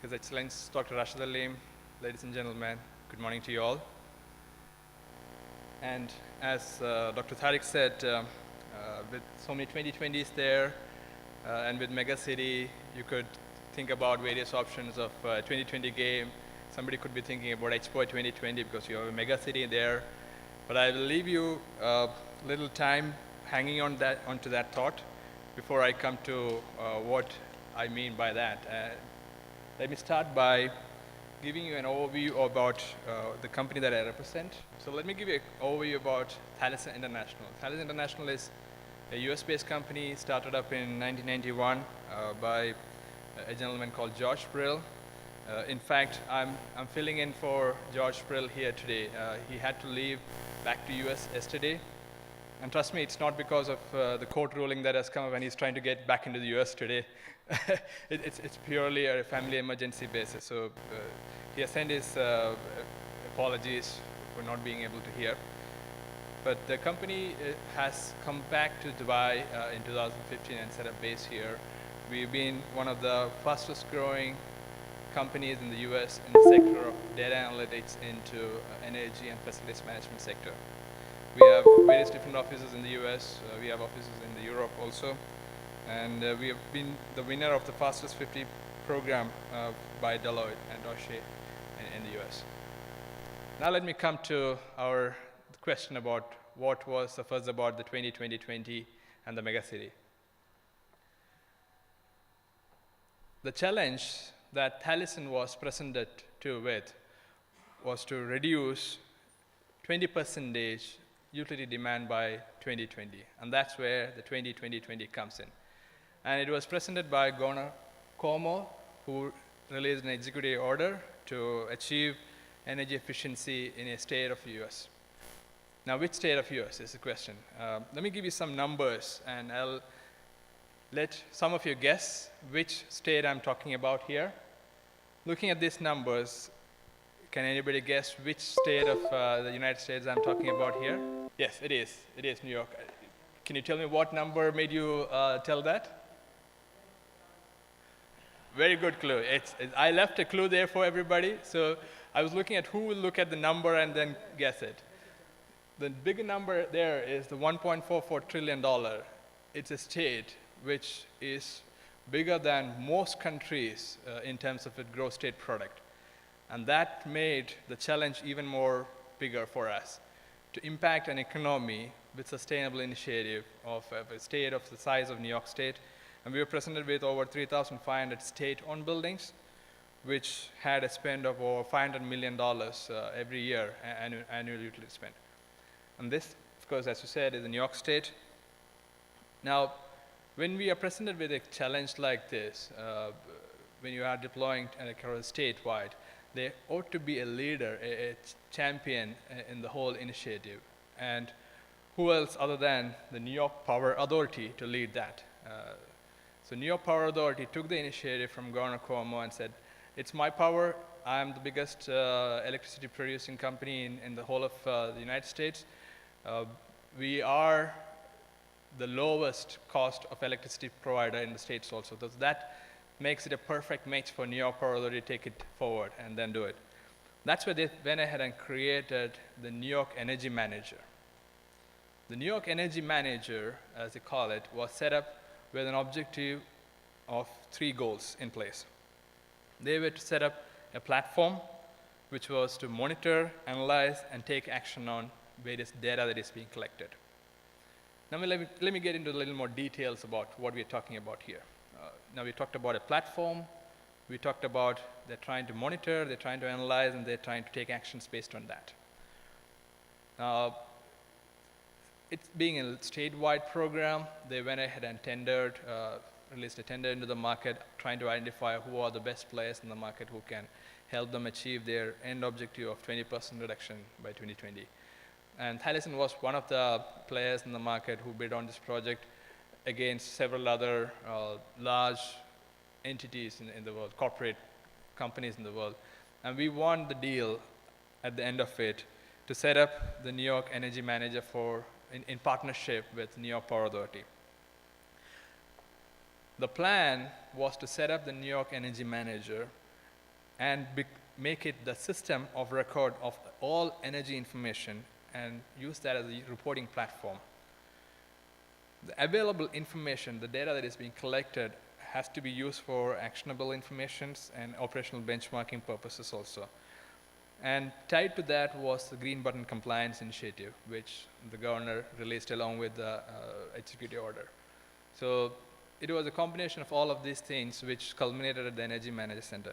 His Excellency Dr. Rashid Aleem, ladies and gentlemen, good morning to you all. And as Dr. Tariq said, with so many 2020s there, and with Megacity, you could think about various options of 2020 game. Somebody could be thinking about Expo 2020 because you have a Megacity there. But I will leave you a little time hanging on onto that thought before I come to what I mean by that. Let me start by giving you an overview about the company that I represent. So let me give you an overview about Thales International. Thales International is a US-based company started up in 1991 by a gentleman called George Brill. In fact, I'm filling in for George Brill here today. He had to leave back to US yesterday. And trust me, it's not because of the court ruling that has come up and he's trying to get back into the US today. It's purely a family emergency basis. So he has sent his apologies for not being able to hear. But the company has come back to Dubai in 2015 and set up base here. We've been one of the fastest growing companies in the US in the sector of data analytics into energy and facilities management sector. We have various different offices in the US. We have offices in the Europe also. And we have been the winner of the Fastest 50 program by Deloitte and Dossier in the US. Now let me come to our question about what was the first about the 2020 and the Megacity. The challenge that Thalison was presented with was to reduce 20% utility demand by 2020, and that's where the 2020 comes in. And it was presented by Governor Cuomo, who released an executive order to achieve energy efficiency in a state of the US. Now, which state of US is the question? Let me give you some numbers, and I'll let some of you guess which state I'm talking about here. Looking at these numbers, can anybody guess which state of the United States I'm talking about here? Yes, it is. It is New York. Can you tell me what number made you tell that? Very good clue. I left a clue there for everybody. So I was looking at who will look at the number and then guess it. The bigger number there is the $1.44 trillion. It's a state which is bigger than most countries in terms of its gross state product. And that made the challenge even more bigger for us to impact an economy with sustainable initiative of a state of the size of New York State. And we were presented with over 3,500 state-owned buildings, which had a spend of over $500 million every year, annual utility spend. And this, of course, as you said, is in New York State. Now, when we are presented with a challenge like this, when you are deploying statewide, there ought to be a leader, a champion in the whole initiative. And who else other than the New York Power Authority to lead that? So New York Power Authority took the initiative from Governor Cuomo and said, it's my power. I'm the biggest electricity producing company in the whole of the United States. We are the lowest cost of electricity provider in the states also. So that makes it a perfect match for New York Power Authority to take it forward and then do it. That's where they went ahead and created the New York Energy Manager. The New York Energy Manager, as they call it, was set up with an objective of 3 goals in place. They were to set up a platform which was to monitor, analyze, and take action on various data that is being collected. Now let me get into a little more details about what we're talking about here. Now we talked about a platform. We talked about they're trying to monitor, they're trying to analyze, and they're trying to take actions based on that. Now, it's being a statewide program, they went ahead and tendered, released a tender into the market, trying to identify who are the best players in the market who can help them achieve their end objective of 20% reduction by 2020. And Thalison was one of the players in the market who bid on this project against several other large entities in the world, corporate companies in the world. And we won the deal at the end of it to set up the New York Energy Manager in partnership with New York Power Authority. The plan was to set up the New York Energy Manager and make it the system of record of all energy information and use that as a reporting platform. The available information, the data that is being collected, has to be used for actionable information and operational benchmarking purposes also. And tied to that was the Green Button Compliance Initiative, which the governor released along with the executive order. So it was a combination of all of these things which culminated at the Energy Manager Center.